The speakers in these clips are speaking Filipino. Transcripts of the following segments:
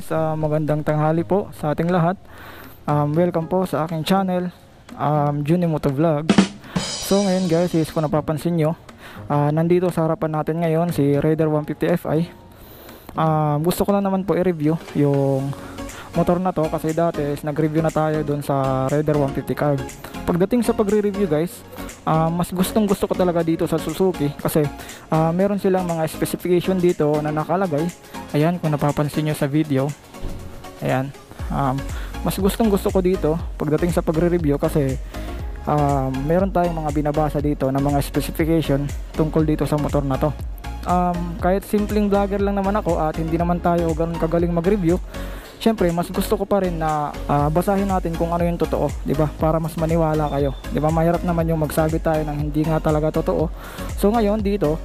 guys, magandang tanghali po sa ating lahat. Welcome po sa aking channel, Juni Moto Vlog. So ngayon guys, is kung napapansin nyo, nandito sa harapan natin ngayon si Raider 150 Fi. Gusto ko lang naman po i-review yung motor na to kasi dati is nag-review na tayo dun sa Raider 150 Carb. Pagdating sa pagre-review guys, mas gustong gusto ko talaga dito sa Suzuki kasi meron silang mga specification dito na nakalagay. Ayan, kung napapansin nyo sa video, ayan, mas gustong gusto ko dito pagdating sa pagre-review kasi meron tayong mga binabasa dito na mga specification tungkol dito sa motor na to. Kahit simpleng vlogger lang naman ako at hindi naman tayo ganun kagaling mag-review, syempre mas gusto ko pa rin na basahin natin kung ano yung totoo, 'di ba? Para mas maniwala kayo. 'Di ba? Mahirap naman yung magsabi tayo ng hindi nga talaga totoo. So ngayon dito,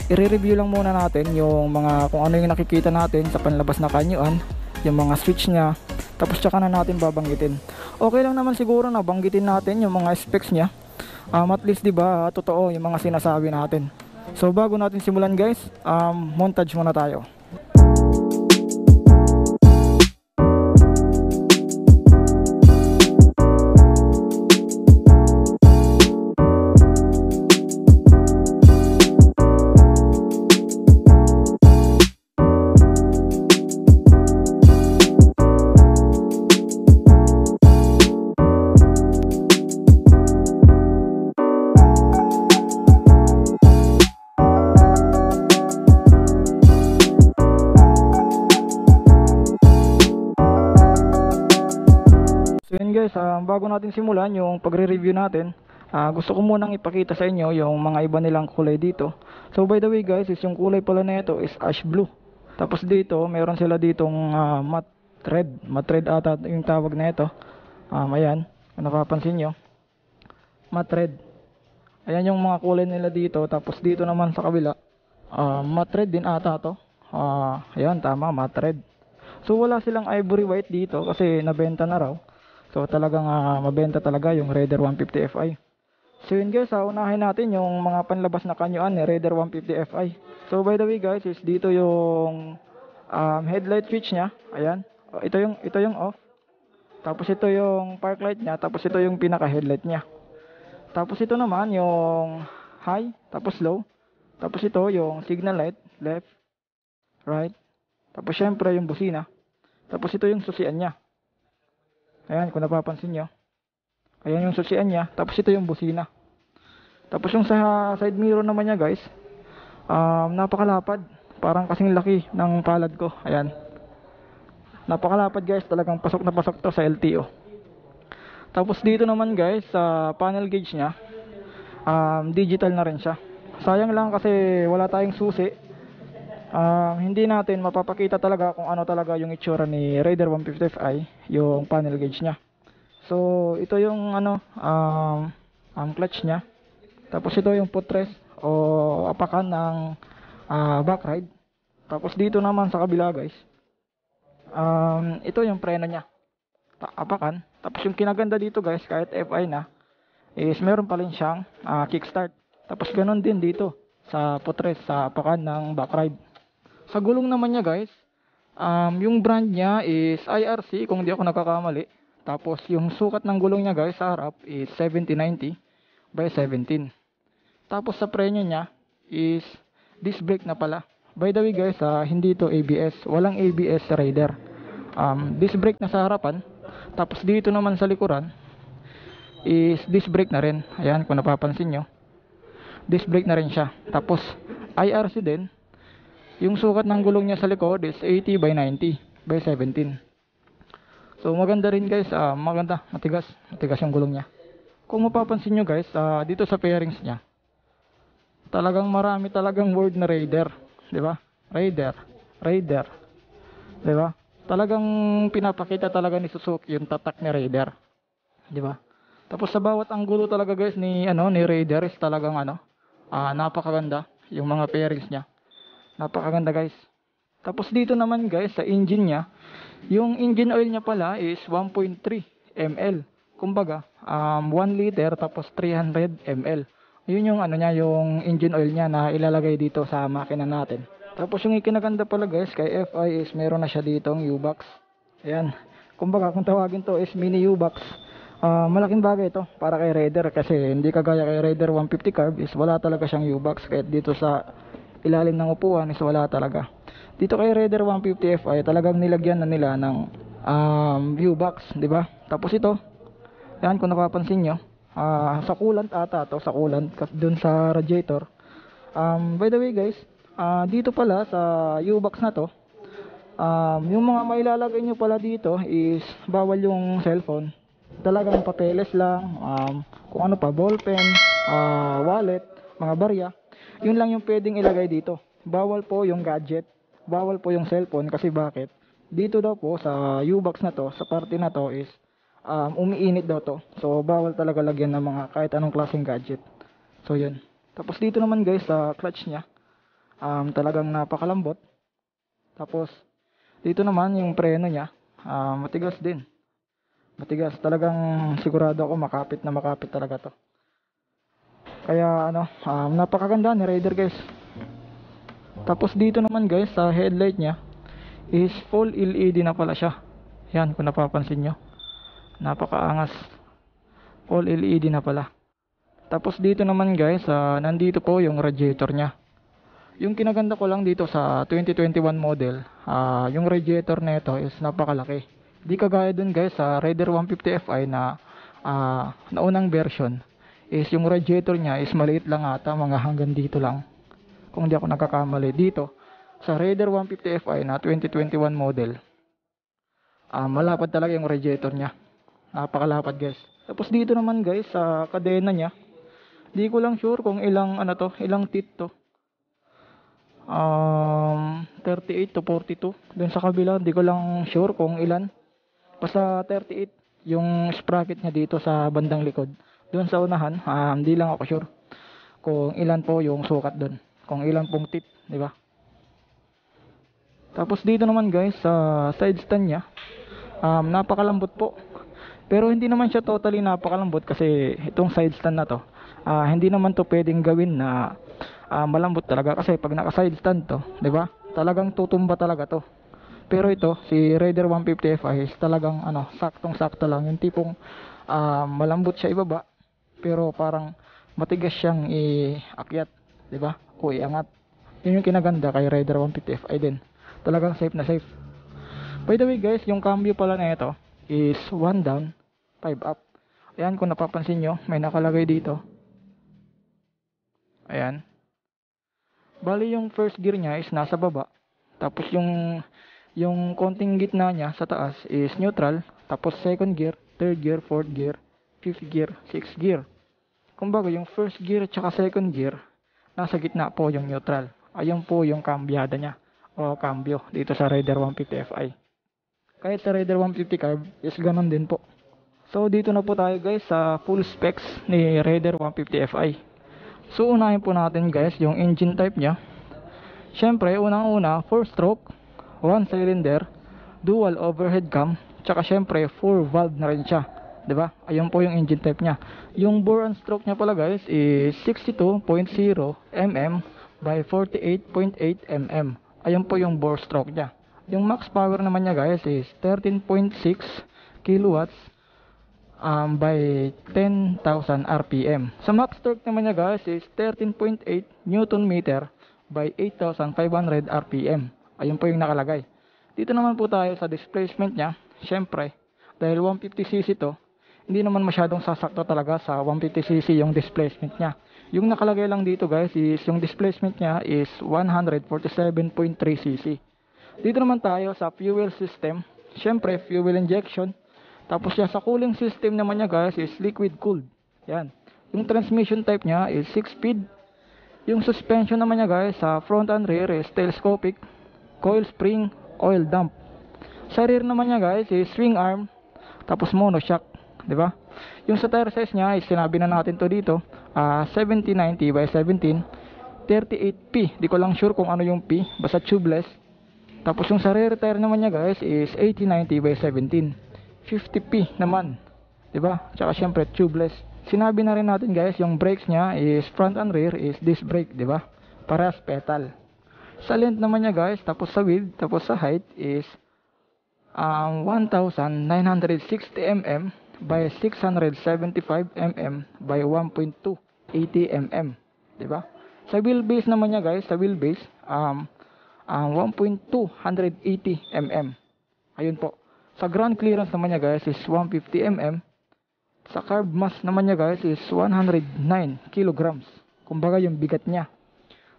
i-review lang muna natin yung mga kung ano yung nakikita natin sa panlabas na kanyuan, yung mga switch niya, tapos tsaka na natin babanggitin. Okay lang naman siguro na banggitin natin yung mga specs niya. At least 'di ba, totoo yung mga sinasabi natin. So bago natin simulan guys, montage muna tayo. So yun guys, bago natin simulan yung pagre-review natin, gusto ko munang ipakita sa inyo yung mga iba nilang kulay dito. So by the way guys, is yung kulay pala na ito is ash blue. Tapos dito, meron sila ditong matte red ata yung tawag na ito. Ayan, kung napapansin nyo, matte red. Ayan yung mga kulay nila dito. Tapos dito naman sa kabila, matte red din ata to. Ayan, tama, matte red. So wala silang ivory white dito kasi nabenta na raw. So talagang mabenta talaga yung Raider 150 Fi. So yun guys, unahin natin yung mga panlabas na kanyuan ni Raider 150 Fi. So by the way guys, is dito yung headlight switch nya. Ayan. Ito yung off. Tapos ito yung park light nya. Tapos ito yung pinaka headlight nya. Tapos ito naman yung high. Tapos low. Tapos ito yung signal light. Left. Right. Tapos syempre yung busina. Tapos ito yung susian nya. Ayan, kung napapansin nyo. Ayan yung susian nya. Tapos ito yung busina. Tapos yung sa side mirror naman nya guys, napakalapad. Parang kasing laki ng palad ko. Ayan. Napakalapad guys. Talagang pasok na pasok to sa LTO. Tapos dito naman guys, sa panel gauge nya, digital na rin siya. Sayang lang kasi wala tayong susi. Hindi natin mapapakita talaga kung ano talaga yung itsura ni Raider 150 Fi, yung panel gauge nya. So ito yung ano, clutch nya. Tapos ito yung footrest o apakan ng back ride. Tapos dito naman sa kabila guys, ito yung preno nya, apakan. Tapos yung kinaganda dito guys, kahit Fi na, is meron pa rin siyang kickstart. Tapos ganun din dito sa footrest, sa apakan ng back ride. Sa gulong naman niya guys, yung brand niya is IRC kung di ako nagkakamali. Tapos yung sukat ng gulong niya guys sa harap is 7090 by 17. Tapos sa preno niya is disc brake na pala. By the way guys, hindi ito ABS. Walang ABS sa Raider. Disc brake na sa harapan. Tapos dito naman sa likuran is disc brake na rin. Ayan, kung napapansin nyo, disc brake na rin siya. Tapos IRC din. Yung sukat ng gulong niya sa likod is 80 by 90 by 17. So maganda rin guys, maganda, matigas yung gulong niya. Kung mapapansin nyo guys, dito sa pairings niya, talagang marami talagang word na Raider, di ba? Raider, di ba? Talagang pinapakita talaga ni Suzuki yung tatak ni Raider, di ba? Tapos sa bawat anggulo talaga guys ni Raider is talagang napakaganda yung mga pairings niya. Napakaganda guys. Tapos dito naman guys sa engine niya, yung engine oil niya pala is 1.3 ml. Kumbaga, 1 liter tapos 300 ml. Yun yung niya, yung engine oil niya na ilalagay dito sa makina natin. Tapos yung ikinaganda pala guys kay FI is meron na siya ditong U-Box. Ayan. Kumbaga kung tawagin to is mini U-Box. Malaking bagay ito para kay Raider kasi hindi kagaya kay Raider 150 carb is wala talaga siyang U-Box. Kahit dito sa ilalim ng upuan is wala talaga. Dito kay Raider 150 FI talagang nilagyan na nila ng U-Box, di ba? Tapos ito, yan kung napapansin nyo, sa coolant ata to, sa coolant dun sa radiator. By the way guys, dito pala sa U-Box na to, yung mga mailalagay nyo pala dito is bawal yung cellphone. Talagang papeles lang, kung ano pa, ballpen, wallet, mga barya. Yun lang yung pwedeng ilagay dito. Bawal po yung gadget, bawal po yung cellphone kasi bakit? Dito daw po sa U-Box na to, sa parte na to is umiinit daw to. So bawal talaga lagyan ng mga kahit anong klaseng gadget. So yun. Tapos dito naman guys sa clutch nya, talagang napakalambot. Tapos dito naman yung preno nya, matigas din. Matigas, talagang sigurado ako makapit na makapit talaga to. Kaya ano, napakaganda ni Raider guys. Tapos dito naman guys sa headlight nya is full LED na pala siya. Yan kung napapansin nyo, napakaangas, full LED na pala. Tapos dito naman guys, nandito po yung radiator nya. Yung kinaganda ko lang dito sa 2021 model, yung radiator nito is napakalaki. Di kagaya dun guys sa Raider 150 Fi na naunang version is yung radiator nya is maliit lang ata, mga hanggang dito lang. Kung di ako nagkakamali, dito sa Raider 150 Fi na 2021 model, malapad talaga yung radiator nya. Napakalapad guys. Tapos dito naman guys sa kadena nya, di ko lang sure kung ilang ano to, ilang teeth to. 38 to 42. Dun sa kabila, di ko lang sure kung ilan. Basta 38 yung sprocket niya dito sa bandang likod. Dun sa unahan, hindi lang ako sure kung ilan po yung sukat dun, kung ilan pong teeth, di ba? Tapos dito naman guys sa side stand niya, napakalambot po. Pero hindi naman siya totally napakalambot kasi itong side stand na to, hindi naman to pwedeng gawin na malambot talaga kasi pag naka side stand to, 'di ba? Talagang tutumba talaga to. Pero ito si Raider 150 Fi is talagang ano, saktong-sakto lang, yung tipong malambot siya ibaba pero parang matigas siyang iakyat, 'di ba? O iangat. Yun yung kinaganda kay Raider 150 Fi din. Talagang safe na safe. By the way guys, yung cambio pala na ito is 1 down, 5 up. Ayan kung napapansin nyo, may nakalagay dito. Ayan. Bali yung first gear nya is nasa baba. Tapos yung konting gitna niya sa taas is neutral. Tapos second gear, third gear, fourth gear, fifth gear, sixth gear. Kumbaga yung first gear at saka second gear, nasa gitna po yung neutral. Ayun po yung kambyada niya o cambio dito sa Raider 150 Fi. Kahit sa Raider 150 carb is ganun din po. So dito na po tayo guys sa full specs ni Raider 150 Fi. So unahin po natin guys yung engine type niya. Syempre unang-una 4-stroke, 1 cylinder, dual overhead cam, tsaka syempre 4 valve na rin siya, 'di ba? Ayun po yung engine type niya. Yung bore and stroke niya pala guys is 62.0 mm by 48.8 mm. Ayun po yung bore stroke niya. Yung max power naman niya guys is 13.6 kilowatts by 10,000 rpm. Sa max torque naman niya guys is 13.8 newton meter by 8,500 rpm. Ayun po yung nakalagay. Dito naman po tayo sa displacement niya. Syempre, dahil 150cc to, hindi naman masyadong sasakto talaga sa 150cc yung displacement niya. Yung nakalagay lang dito guys is yung displacement niya is 147.3cc. Dito naman tayo sa fuel system. Syempre, fuel injection. Tapos siya sa cooling system naman niya guys is liquid cooled. Yan. Yung transmission type niya is 6-speed. Yung suspension naman niya guys sa front and rear is telescopic, coil spring, oil dump. Sa rear naman niya guys is swing arm, tapos monoshock, 'di ba? Yung sa tire size niya is sinabi na natin to dito, 7090 by 17, 38P. Di ko lang sure kung ano yung P, basta tubeless. Tapos yung sa rear tire naman niya guys is 8090 by 17, 50P naman, 'di ba? Tsaka syempre tubeless. Sinabi na rin natin guys yung brakes niya is front and rear is disc brake, 'di ba? Parehas pedal. Sa length naman niya guys, tapos sa width, tapos sa height is 1960 mm by 675 mm by 1.280 mm, 'di ba? Sa wheelbase naman niya guys, sa wheelbase 1.280 mm. Ayun po. Sa ground clearance naman niya guys is 150 mm. Sa carb mass naman niya guys is 109 kilograms. Kumbaga yung bigat niya.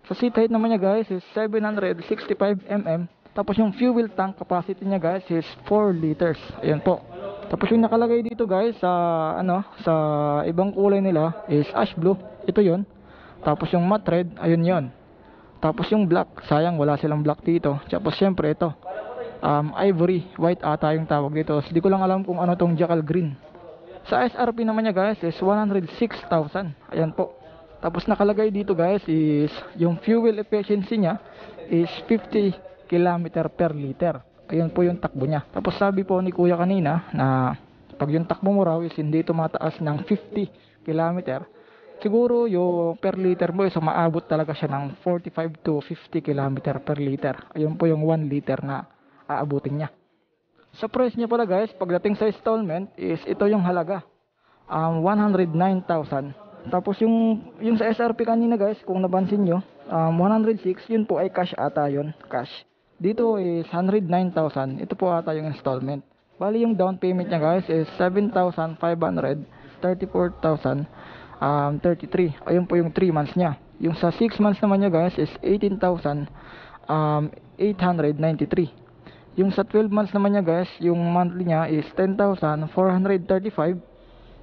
Sa seat height naman niya guys is 765 mm. Tapos yung fuel tank capacity niya guys is 4 liters. Ayun po. Tapos yung nakalagay dito guys sa sa ibang kulay nila is ash blue. Ito 'yon. Tapos yung matte red, ayun 'yon. Tapos yung black, sayang wala silang black dito. Tapos syempre ito, ivory white ata yung tawag dito. Hindi ko lang alam kung ano tong jackal green. Sa SRP naman niya guys is 106,000. Ayan po. Tapos nakalagay dito guys is yung fuel efficiency niya is 50 km per liter. Ayun po yung takbo niya. Tapos sabi po ni kuya kanina na pag yung takbo mo raw is hindi tumataas ng 50 km, siguro yung per liter mo is maabot talaga siya ng 45 to 50 km per liter. Ayun po yung 1 liter na aabutin niya. Sa price niya pala guys, pagdating sa installment is ito yung halaga. 109,000. Tapos yung sa SRP kanina guys, kung napansin nyo, 106, yun po ay cash ata yun, cash. Dito is 109,000. Ito po ata yung installment. Bali yung down payment niya guys is 7,500, 34,033. Ayun po yung 3 months niya. Yung sa 6 months naman niya guys is 18,893. Yung sa 12 months naman niya guys, yung monthly niya is 10,435.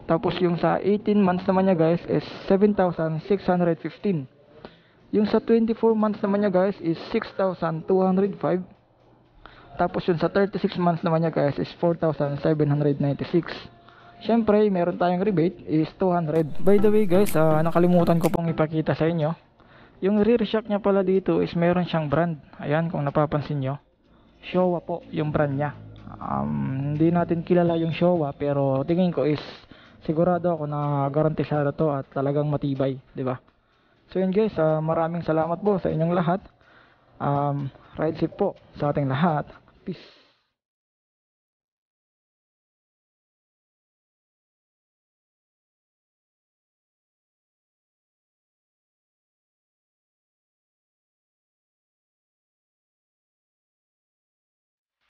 Tapos yung sa 18 months naman niya guys is 7,615. Yung sa 24 months naman niya guys is 6,205. Tapos yung sa 36 months naman niya guys is 4,796. Syempre, meron tayong rebate is 200. By the way guys, nakalimutan ko pong ipakita sa inyo. Yung rear shock niya pala dito is meron siyang brand. Ayan, kung napapansin nyo. Showa po yung brand niya. Hindi natin kilala yung Showa pero tingin ko is sigurado ako na garantisado to at talagang matibay, 'di ba? So yun guys, maraming salamat po sa inyong lahat. Ride safe po sa ating lahat. Peace.